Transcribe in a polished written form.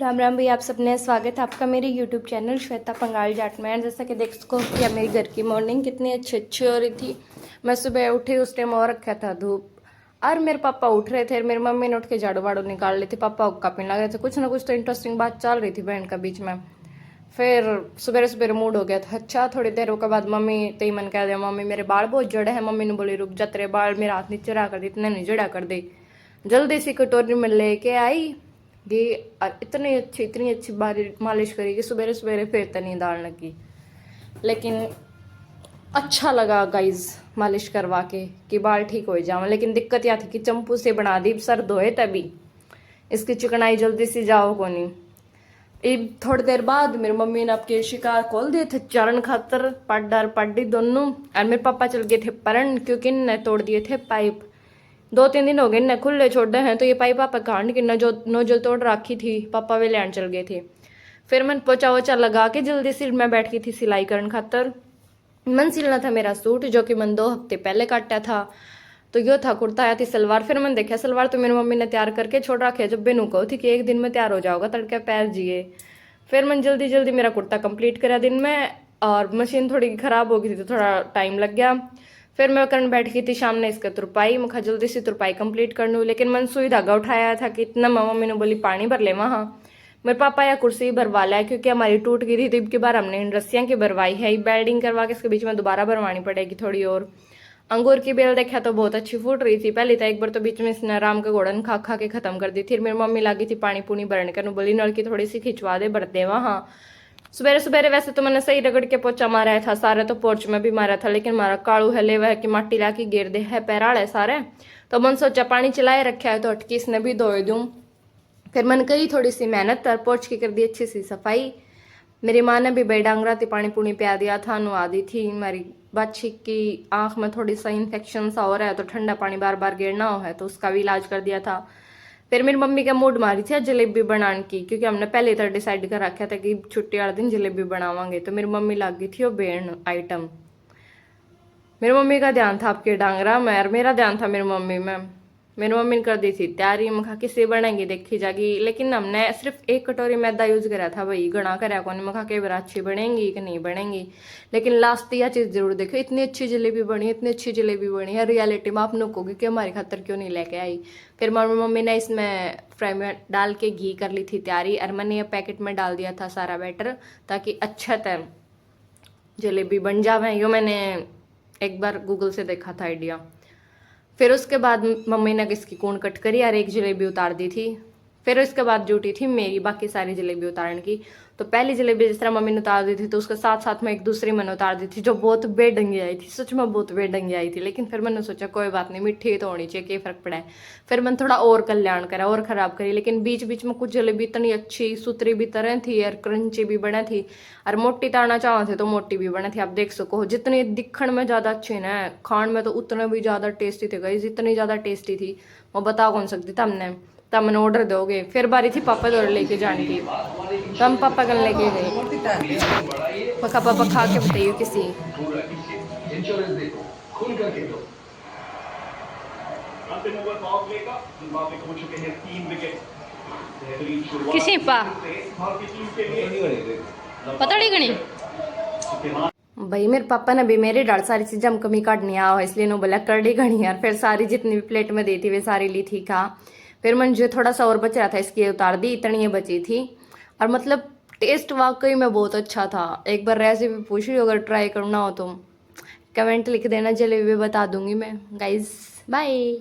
राम राम भाई, आप सबने स्वागत है आपका मेरे यूट्यूब चैनल श्वेता पंगाल जाट में। जैसा कि देख सको कि मेरी घर की मॉर्निंग कितनी अच्छी हो रही थी। मैं सुबह उठी, उस टाइम और रखा था धूप, और मेरे पापा उठ रहे थे। मेरी मम्मी ने उठ के झाड़ू वाड़ू निकाल ली थी, पापा हुक्का पीने लग रहे थे। कुछ ना कुछ तो इंटरेस्टिंग बात चल रही थी बहन का बीच में। फिर सवेरे सवेरे मूड हो गया था अच्छा। थोड़ी देर के बाद मम्मी तई मन कह दिया, मम्मी मेरे बाल बहुत जड़े हैं। मम्मी ने बोली रुक जा, तेरे बाल मेरे हाथ नीचे रहा कर दी, इतने नहीं जड़ा कर दे। जल्दी सी कटोरी में लेके आई दी, इतनी अच्छी मालिश करी कि सवेरे सवेरे फिर तो नींद आने लगी। लेकिन अच्छा लगा गाइज मालिश करवा के कि बाल ठीक हो जाए। लेकिन दिक्कत यह थी कि चंपू से बना दी, सर धोए तभी इसकी चिकनाई जल्दी से जाओ को नहीं। एक थोड़ी देर बाद मेरी मम्मी ने आपके शिकार खोल दिए थे चरण खातर, पड्डी दोनों। और मेरे पापा चल गए थे परन, क्योंकि इनने तोड़ दिए थे पाइप। 2-3 दिन हो गए इनने खुले छोड़े हैं, तो ये पाइप पापा कांड की नोजल तोड़ रखी थी, पापा वे लैंड चल गए थे। फिर मैंने पोचा वोचा लगा के जल्दी से मैं बैठ गई थी सिलाई करने खातर। मन सिलना था मेरा सूट, जो कि मैंने 2 हफ्ते पहले काटा था। तो यो था कुर्ता, आया थी सलवार। फिर मैंने देखा सलवार तो मेरी मम्मी ने तैयार करके छोड़ रखे, जब बेनू कहो थी कि एक दिन में तैयार हो जाओगा, तड़के पैर जिए। फिर मैंने जल्दी जल्दी मेरा कुर्ता कंप्लीट करा दिन में, और मशीन थोड़ी खराब हो गई थी तो थोड़ा टाइम लग गया। फिर मैं करने बैठ गई थी शाम ने इसका तुरपाई। मैं जल्दी से तुरपाई कंप्लीट कर लूँ, लेकिन मैंने सुई धागा उठाया था कि इतना मम्मी ने बोली पानी भर ले वहाँ। मेरे पापा या कुर्सी भरवा लिया, क्योंकि हमारी टूट गई थी, तो इनकी बार हमने इन रस्सियाँ की भरवाई है। बेल्डिंग करवा के इसके बीच में दोबारा भरवानी पड़ेगी थोड़ी और। अंगूर की बेल देखा तो बहुत अच्छी फूट रही थी पहले, तो एक बार तो बीच में इसने आराम का घोड़न खा खा के खत्म कर दी थी। मेरी मम्मी लगी थी पानी पूनी भरने कर, बोली नल की थोड़ी सी खिंचवा दे, भर दे वहाँ। सवेरे सवेरे वैसे तो मैंने सही रगड़ के पोचा मारा था सारे, तो पोर्च में भी मारा था, लेकिन मारा कालू है ले वह कि माटी ला के गिर दे है पैराड़ सारे। तो मन सोचा पानी चलाए रखा है तो अटकी इसने भी धो दूँ। फिर मन करी थोड़ी सी मेहनत, और पोर्च की कर दी अच्छी सी सफाई। मेरी माँ ने भी बेडांगरा थी, पानी पूनी पिया दिया था, नुआ दी थी। मेरी बच्ची की आंख में थोड़ी सा इन्फेक्शन सा हो रहा है, तो ठंडा पानी बार बार गिरना हो है, तो उसका भी इलाज कर दिया था। फिर मेरी मम्मी का मूड मारी थी जलेबी बनाने की, क्योंकि हमने पहले तो डिसाइड कर रखा था कि छुट्टी वाले दिन जलेबी बनावांगे। तो मेरी मम्मी लग गई थी वो बेन आइटम। मेरी मम्मी का ध्यान था आपके डांगरा में, और मेरा ध्यान था मेरी मम्मी में। मेरी मम्मी ने कर दी थी तैयारी, मखा किसे बनाएंगी देखी जाएगी। लेकिन हमने सिर्फ 1 कटोरी मैदा यूज करा था भाई, गणा करा कौन, मखा के बार अच्छी बनेंगी कि नहीं बनेंगी। लेकिन लास्ट यह चीज़ जरूर देखो, इतनी अच्छी जलेबी बनी, इतनी अच्छी जलेबी बनी है, रियलिटी में आप नुकोगे कि हमारी खातर क्यों नहीं लेके आई। फिर मम्मी ने इसमें फ्राई में डाल के घी कर ली थी तैयारी, और मैंने ये पैकेट में डाल दिया था सारा बैटर, ताकि अच्छा तरह जलेबी बन जावे। यो मैंने एक बार गूगल से देखा था आइडिया। फिर उसके बाद मम्मी ने इसकी कून कट करी और एक जलेबी उतार दी थी। फिर उसके बाद ड्यूटी थी मेरी बाकी सारी जलेबी उतारने की। तो पहली जलेबी जिस तरह मम्मी ने उतार दी थी, तो उसके साथ साथ में एक दूसरी मैंने उतार दी थी, जो बहुत बेढंगी आई थी, सच में बहुत बेढंगी आई थी। लेकिन फिर मैंने सोचा कोई बात नहीं, मिठी तो होनी चाहिए, क्या फर्क पड़ा है। फिर मैंने थोड़ा और कल्याण करा और खराब करी, लेकिन बीच बीच में कुछ जलेबी इतनी अच्छी सुतरी भी तरह थी और क्रंची भी बने थी, और मोटी ताना चाह थे तो मोटी भी बने थी। आप देख सको जितनी दिखण में ज्यादा अच्छी ना, खाण में तो उतने भी ज्यादा टेस्टी थे गई, जितनी ज्यादा टेस्टी थी वो बता कौन सकती था हमने। तब मैंने ऑर्डर दोगे। फिर बारी थी पापा दौड़ लेके जाने की, तो हम पापा कल लेके गए। पापा खा के बताइए किसी किसी पा पता नहीं गणी भाई। मेरे पापा ने भी मेरी डाल सारी चीजें हम कमी काटनी आ, इसलिए नो बोला करड़ी घनी यार। फिर सारी जितनी भी प्लेट में दी थी वे सारी ली थी खा। फिर मैंने जो थोड़ा सा और बच रहा था इसकी उतार दी, इतनी ये बची थी। और मतलब टेस्ट वाकई में बहुत अच्छा था। एक बार रेसिपी पूछ रही हो, अगर ट्राई करना हो तो कमेंट लिख देना, जलेबी बता दूंगी मैं। Guys bye.